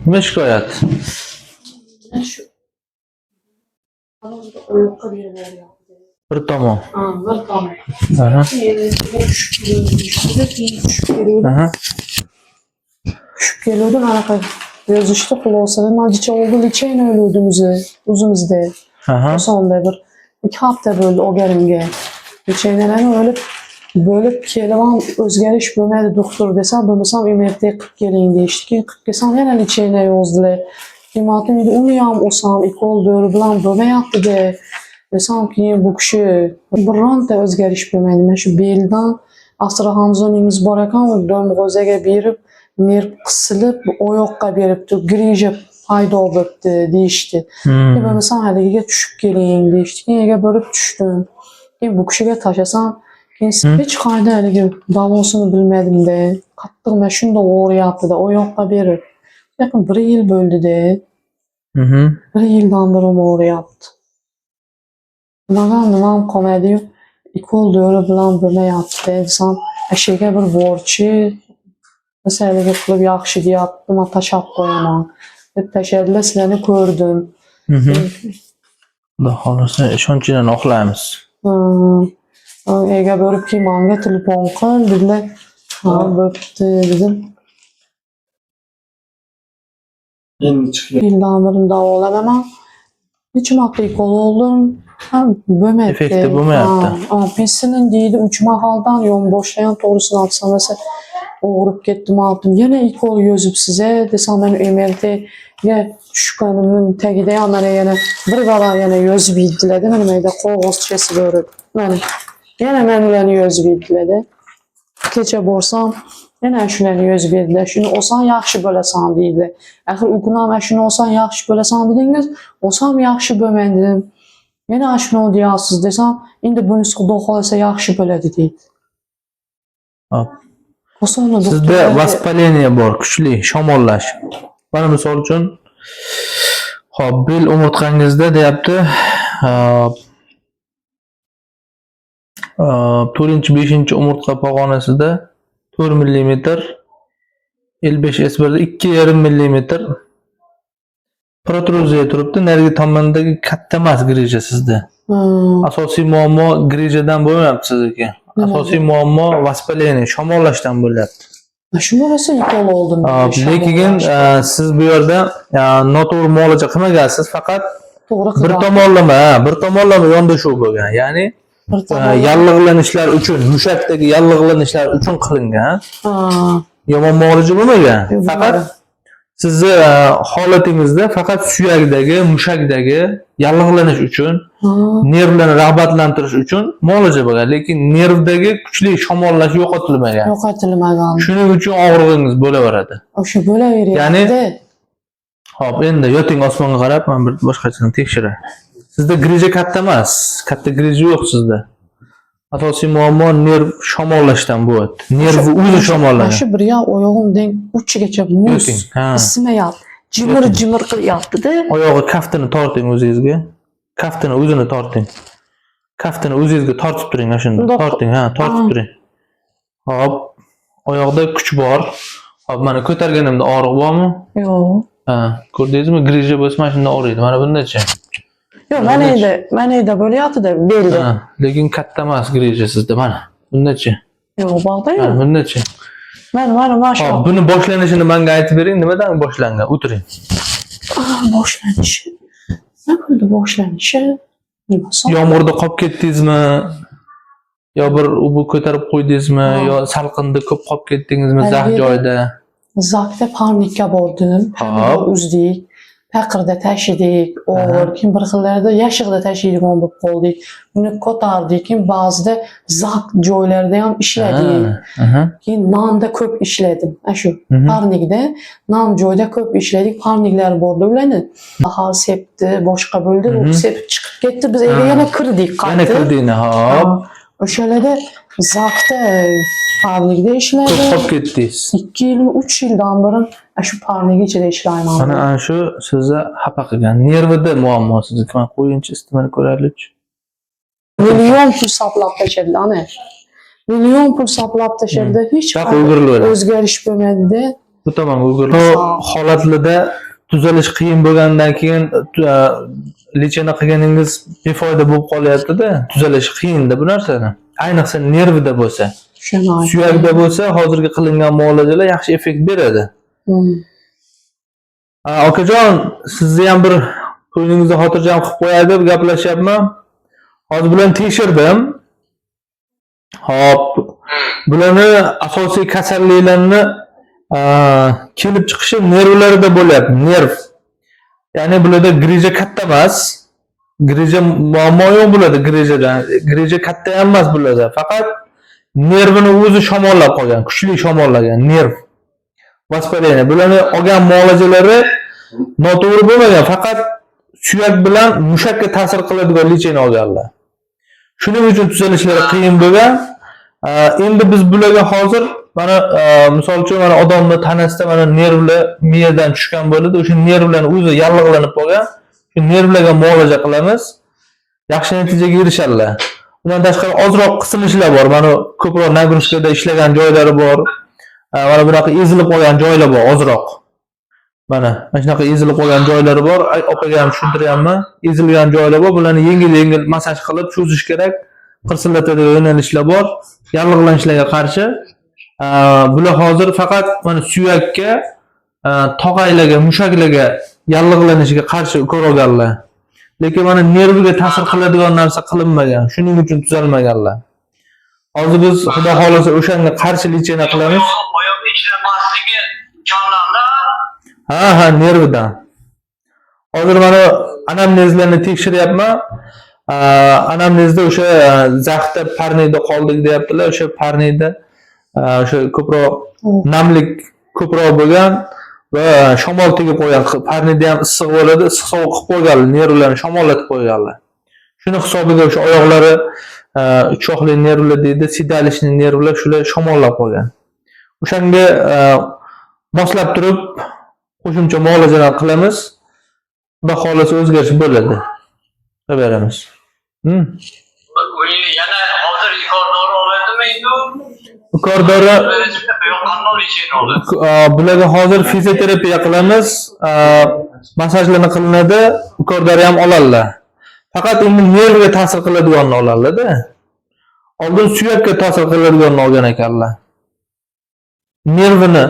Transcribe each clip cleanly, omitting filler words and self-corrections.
Nima shikoyat? Shu oyoqqa berib beryapti. Bir tomon. Bir tomon. Aha. Aha. Tushib keluvdi manaqa yozishdi xulosada. Mancha oldi lechayni o'luvdim o'zimizda. Aha. Osonda bir 2 hafta bo'ldi olganimga. Lechaynalarni bo'lib kelibam o'zgarish bo'lmaydi doktor desam, bo'lmasam MRT qilib keling deyishdi. Keyin qilib kelsam yana lechayna yozdilar. Keyin aytdim, uni ham olsam ikol dori bilan bo'lmayapti-da. Desam keyin bu kishi bironta o'zgarish bo'lmaydi. Mana shu beldan astrohamzoningiz bor ekan, do'mg'ozaga berib, nerv qisilib, oyoqqa beribdi, grija paydo bo'libdi deyishdi. Keyin bo'lmasam haligiga tushib keling deyishdi. Keyin bo'lib tushdim. Keyin bu kishiga tashlasam, keyin hech qayda haligi davosini bilmadim-da. Qattiq mana shunda og'riyapti-da, oyoqqa berib. Yaqin 1 yil bo'ldi-da. 1 yildan beri og'riyapti. Nimam qolmadi-yu, ikol dori bilan bo'lmayapti desam, ashaga bir borchi masalaga qilib yaxshi deyapti, men tashab qo'yaman deb tashadilar, sizlarni ko'rdim. Xudo xolasa ishonch bilan oqlaymiz. Ega borib keyin menga telefon qil dedilar. Ha, bo'pti dedim. Endi chiqib Yildan beri davolanaman. Necha marta ikol oldim. Ham bo'lmayapti. Effekti bo'lmayapti. Penicillin deydi 3 mahaldan yonboshlagan to'g'risini aytsam esa og'rib ketdim aldım. Yana ikol yozibsiz desam men MRTga tushganimning tagida ham mana yana bir bala yana yozib yedilar-da, mana mayda qog'ozchasi bor. Mana yana men ularni yozib yedilar-da. Kecha borsam yana shularni yozib berdilar. Shuni olsam yaxshi bo'lasan deydi. Axir u kun ham shuni olsam yaxshi bo'lasan dedingiz, olsam yaxshi bo'lmaydi. Yana shuni deyapsiz desam, endi bunisi xudo xolasa yaxshi bo'ladi deydi. Hop. Osonda Sizda vaspaleniya bor, kuchli shamollash. Mana misol uchun hop, bel umurtqangizda deyapti, 4-5 umurtqa pog'onasida 4 mm, L5S1da 2,5 mm protruziya turibdi. Narigi tomondagi katta emas grija sizda. Asosiy muammo grijadan bo'lmayapti sizniki. Asosiy muammo vaspaleniya, shamollashdan bo'lyapti. Shu narsa ikol oldim. Lekin siz bu yerda noto'g'ri muolaja qilmagansiz, faqat To'g'ri bir tomonlama yondashuv bo'lgan. Ya'ni yallig'lanishlar uchun, mushakdagi yallig'lanishlar uchun qilingan. Yomon muolaja bo'lmagan. Faqat sizni holatingizda faqat suyakdagi, mushakdagi yallig'lanish uchun, nervlarni rag'batlantirish uchun muolaja bo'lgan, lekin nervdagi kuchli shamollash yo'qotilmagan. Shuning uchun og'rig'ingiz bo'laveradi. O'sha bo'laveradi. Ya'ni hop, endi yoting osmonga qarab, men bir boshqachani tekshiray. Sizda grija katta emas, katta grija yo'q sizda. Asosiy muammo nerv shamollashdan bo'lyapti. Nerv o'zi shamollanadi. Shu bir yoq oyog'imdan uchigacha muz ismayapti. Jimir qilyapti-da. Oyog'i kaftini torting o'zingizga. Kaftini o'zini torting. Kaftini o'zingizga tortib turing, shunda. Torting, tortib turing. Hop, oyoqda kuch bor. Hop, mana ko'targanimda og'riq bormi? Yo'q. Ko'rdingizmi? Grija bo'lsa mana shunda og'riydi. Mana bundacha. Yo'q, mana eda bo'lyapti-da, belda. Lekin katta emas grija sizda, mana. Bundacha. Yo'q, bog'da yo'q. Bundacha. Mana shu. Hop, buni boshlanishini menga aytib bering, nimadan boshlangan? O'tiring. Boshlanishi. Nima bo'ldi boshlanishi? Yomg'irda qolib ketdingizmi? Yo bir ubu ko'tarib qo'ydingizmi? Yo salqinda ko'p qolib ketdingizmi zax joyda? Zaxda panikka bordim. Uzdik. Paqirda tashidik, og'ir, keyin bir xillarda yashiqda tashiydigan bo'lib qoldik. Buni ko'tardik, keyin ba'zida zax joylarda ham ishladik. Keyin namda ko'p ishladim. Shu parnikda, nam joyda ko'p ishladik. Parniklar bordi ularni. Ahol sepdi, boshqa bo'ldi, u sepib chiqib ketdi. Biz yana kirdik, Yana kirdingmi? Hop. O'shalarda zaxda parnikda ishladim. Ko'p qolib ketdingiz. 2 yil, 3 yildan beri shu parnik ichida ishlayman. Mana shu sizni xafa qilgan. Nervida muammo sizniki. Men qo'yinchi istimani ko'raylik. Million pul sarflab tashladi, ana. Million pul sarflab tashladi, hech qanday o'zgarish bo'lmadi-da. bu tomonga o'girildi. Bu holatlarda tuzalish qiyin bo'lgandan keyin lechena qilganingiz befoyda bo'lib qolyapti-da, tuzalish qiyin-da bu narsani. Ayniqsa nervida bo'lsa. Tushundim. Suyakda bo'lsa, hozirgi qilingan muolajalar yaxshi effekt beradi. Okajon, sizni ham bir ko'nglingizni xotirjam qilib qo'yay deb gaplashyapman. Hozir bularni tekshirdim. Hop. Bularni asosiy kasalliklarni kelib chiqishi nervlarida bo'lyapti, nerv. Ya'ni bularda grija katta emas. Grija muammo yo'q bo'ladi grijadan. Grija katta ham emas bularda. Faqat nervini o'zi shamollab qolgan, kuchli shamollagan nerv. Vоспаление. Bularni olgan muolajalari noto'g'ri bo'lmagan, faqat suyak bilan mushakka ta'sir qiladigan lechena olganlar. Shuning uchun tuzalishlari qiyin bo'lgan. Endi biz bularga hozir mana misol uchun mana odamning tanasida mana nervlar miyadan tushgan bo'ladi. O'sha nervlarni o'zi yallig'lanib qolgan. Shu nervlarga muolaja qilamiz. Yaxshi natijaga erishadilar. Undan tashqari ozroq qisilishlar bor. Mana ko'proq nagrushkada ishlagan joylari bor. Mana bunaqa ezilib qolgan joylar bor, ozroq. Mana shunaqa ezilib qolgan joylari bor. Opaga ham tushuntiryapman. Ezilgan joylar bor. Bularni yengil-yengil masaj qilib cho'zish kerak. Qirsillatadigan yo'nalishlar bor. Yallig'lanishlarga qarshi. Bular hozir faqat mana suyakka, tog'aylarga, mushaklarga yallig'lanishiga qarshi ukol olganlar. Lekin mana nerviga ta'sir qiladigan narsa qilinmagan. Shuning uchun tuzalmaganlar. Hozir biz xudo xolasa o'shanga qarshi lechena qilamiz. Oyoq ishlamasligi jonlarda. Ha, nervidan. Hozir mana anamnezlarni tekshiryapman. Anamnezda o'sha zaxda parniyda qoldik deyaptilar. O'sha parniyda o'sha ko'proq namlik ko'proq bo'lgan va shamol tegib qo'ygan. Parniyda ham issiq bo'ladi, issiq sovuq qilib qo'yganlar, nervlarni shamollatib qo'yganlar. Shuni hisobiga o'sha oyoqlari uchoqli nervlar deydi, sidalishli nervlar shular shamollab qolgan. O'shanga moslab turib qo'shimcha muolajalar qilamiz. Xudo xolasa o'zgarish bo'ladi. Beramiz. Yana hozir ikordori oladimi endi? Ikordori bularga hozir fizioterapiya qilamiz, masajlarni qilinadi, ikordori ham oladilar. Faqat endi nervga ta'sir qiladiganini oladilar-da. Oldin suyakka ta'sir qiladiganini olgan ekanlar. Nervini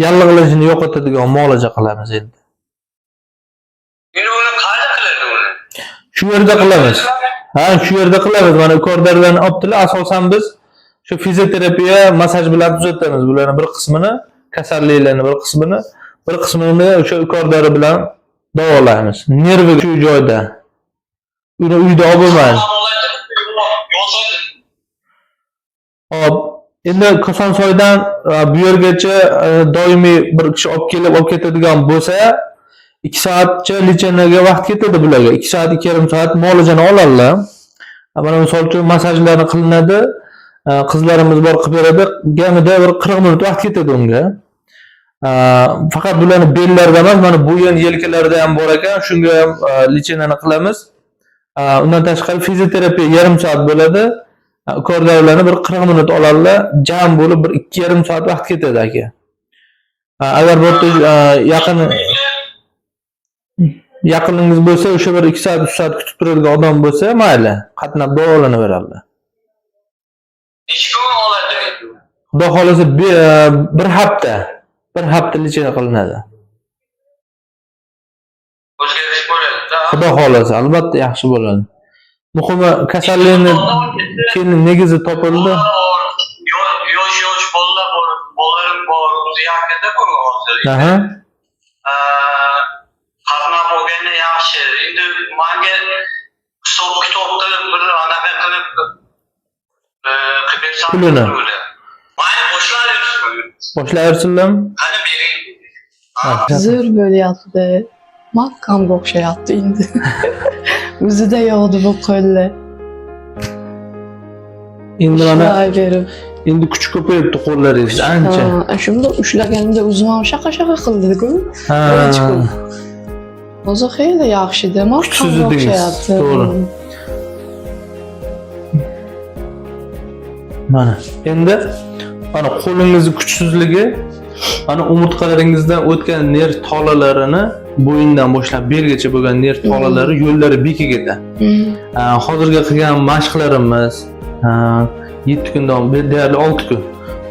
yallig'lanishini yo'qotadigan muolaja qilamiz endi. Endi uni qayerda qiladi uni? Shu yerda qilamiz. Ha, shu yerda qilamiz. Mana ikordorlarni olibdilar. Asosan biz shu fizioterapiya, masaj bilan tuzatamiz. Bularning bir qismini, kasalliklarning bir qismini o'sha ikordori bilan davolaymiz. Nervi shu joyda. Uni uyda olib bo'lmaydi. Hop, endi Kosonsoydan bu yergacha doimiy bir kishi olib ketadigan bo'lsa, 2 soatcha lechenaga vaqt ketadi bularga. 2 soat, 2,5 soat muolajani oladilar. Mana misol uchun masajlarni qilinadi. Qizlarimiz bor qilib beradi. Kamida bir 40 minut vaqt ketadi unga. Faqat bularni bellarida emas, mana bo'yin yelkalarida ham bor ekan. Shunga ham lechenani qilamiz. Undan tashqari fizioterapiya 1,5 soat bo'ladi. Ikordorlarni bir 40 minut oladilar. Jam bo'lib bir 2,5 soat vaqt ketadi aka. Agar bu yaqiningiz bo'lsa, o'sha bir 2 soat, 3 soat kutib turadigan odam bo'lsa, mayli, qatnab davolanaveradilar. Necha kun oladi? Xudo xolasa bir hafta lechena qilinadi. O'zgarish bo'ladi. Xudo xolasa, albatta yaxshi bo'ladi. Muhimi kasallikni keyin negizi topildi. Yosh bolalar bor, bolalar bor, o'zi yaqinda bu hozir. Aha. Qatnab olgani yaxshi. Endi menga hisob kitobda bir anaqa qilib bersam Pulini. bo'ladi. Mana Boshlayversinlarmi? qani bering. Zo'r bo'lyapti. Makkamga o'xshayapti endi. O'zida yo'qdi bu qo'llar. Endi mana berib. endi kuch ko'payibdi qo'llaringiz ancha. Shunda ushlaganimda o'zim ham shaqa-shaqa qildi-ku. Ha. Hozir xeyli yaxshi-da, makkamga o'xshayapti. To'g'ri. Mana endi qo'lingizni kuchsizligi Ana umurtqalaringizdan o'tgan nerv tolalarini bo'yindan boshlab belgacha bo'lgan nerv tolalari yo'llari bekigida. Hozirgi qilgan mashqlarimiz 7 kun davomida, deyarli 6 kun.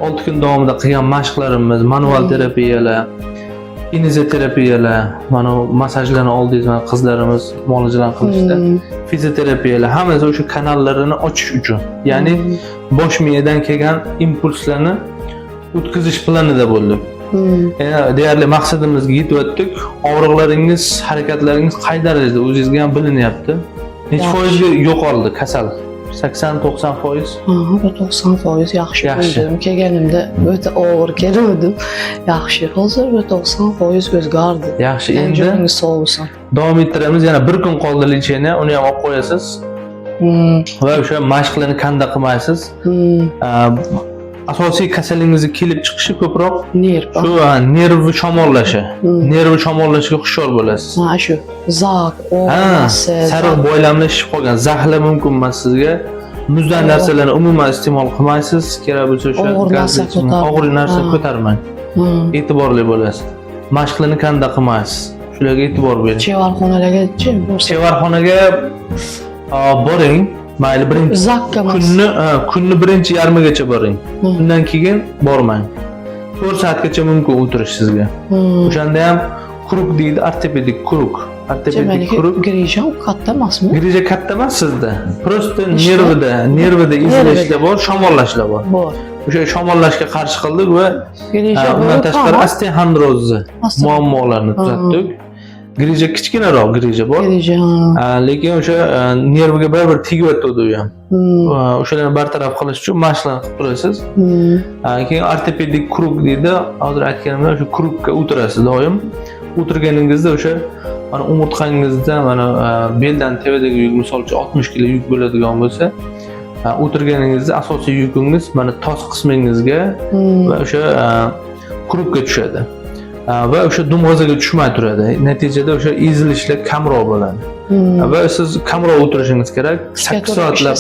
6 kun davomida qilgan mashqlarimiz, manual terapiyalar, kinezoterapiyalar, mana masajlarni oldingiz mana qizlarimiz muolajalar qilishda, fizioterapiyalar hammasi o'sha kanallarini ochish uchun. Ya'ni bosh miyadan kelgan impulslarni o'tkazish planida bo'ldik. Deyarli maqsadimizga yetyaptik. Og'riqlaringiz, harakatlaringiz qay darajada o'zingizga ham bilinyapti. Necha foizga yo'qoldi kasal? 80-90%. 90% yaxshi bo'ldim. Kelganimda o'ta og'ir keldim. Yaxshi, hozir 90% o'zgardi. Yaxshi, endi joyingiz sog' bo'lsin. davom ettiramiz. Yana bir kun qoldi lecheniya, uni ham olib qo'yasiz. Va o'sha mashqlarni kanda qilmaysiz. Asosiy kasalingizni kelib chiqishi ko'proq shu nerv shamollashi. Nerv shamollashiga hushyor bo'lasiz. Ha, shu zak, sariq boylamlar shishib qolgan, zahlar mumkin emas sizga. Muzdan narsalarni umuman iste'mol qilmaysiz. Kerak bo'lsa o'sha og'ir narsa ko'tarmang. E'tiborli bo'lasiz. Mashqlarni kanda qilmaysiz. Shularga e'tibor bering. Chevarxonalarga-chi? Chevarxonaga boring. Mayli birinchi kunni birinchi yarmigacha boring. Undan keyin bormang. 4 soatgacha mumkin o'tirish sizga. O'shanda ham kuruk deydi, ortopedik kuruk. Ortopedik kuruk. Grija katta emasmi? Grija katta emas sizda. Prosta nervida izlashlar bor, shamollashlar bor. O'sha shamollashga qarshi qildik va undan tashqari osteoxondrozni muammolarni tuzatdik. Grija kichkinaroq grija bor. Lekin o'sha nervga baribir tegyapti u ham. O'shalarni bartaraf qilish uchun mashqlarni qilib turasiz. Keyin ortopedik kuruk deydi. Hozir aytganimdek o'sha kurukka o'tirasiz doim. O'tirganingizda o'sha mana umurtqangizda mana beldan tevadagi yuk, masalan 60 kg yuk bo'ladigan bo'lsa, o'tirganingizda asosiy yukingiz mana tos qismingizga va o'sha kurukka tushadi. Va o'sha dumg'azaga tushmay turadi. Natijada o'sha ezilishlar kamroq bo'ladi. Va siz kamroq o'tirishingiz kerak. 8 soatlab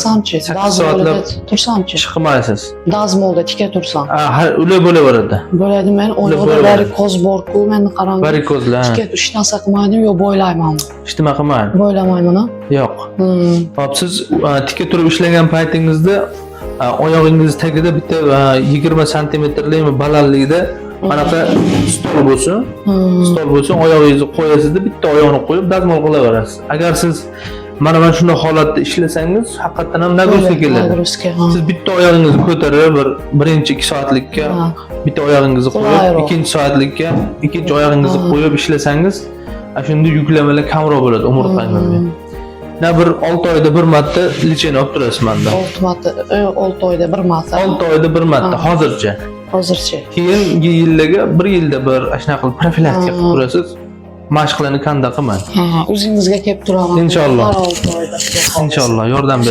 tursamchi. Chiqmaysiz. Dazmolda tika tursam. Ular bo'laveradi. Bo'ladi, men oyog'ida varikoz bor-ku, men qarang. Varikozlar. Tika hech narsa qilmaydim, yo bo'ylaymanmi? Hech nima qilmayman. Bo'ylamayman. Yo'q. Hop, siz tika turib ishlagan paytingizda oyog'ingiz tagida bitta 20 santimetrlik balandlikda manaqa stol bo'lsin, oyog'ingizni qo'yasizda, bitta oyoqni qo'yib dazmol qilaverasiz. Agar siz mana shunday holatda ishlasangiz, haqiqatan ham nagruska keladi. Siz bitta oyog'ingizni ko'tarib, birinchi 2 soatlikka bitta oyog'ingizni qo'yib, ikkinchi soatlikka ikkinchi oyog'ingizni qo'yib ishlasangiz, shunda yuklamalar kamroq bo'ladi umurtqangizga. Bir 6 oyda bir marta lecheni olib turasiz menda. 6 oyda bir marta. 6 oyda bir marta hozircha. Keyingi yillarga 1 yilda bir shunaqa qilib profilaktika qilib turasiz. Mashqlarni kanda qilmang. O'zingizga kelib turaman. Inshaalloh. Inshaalloh yordam bering.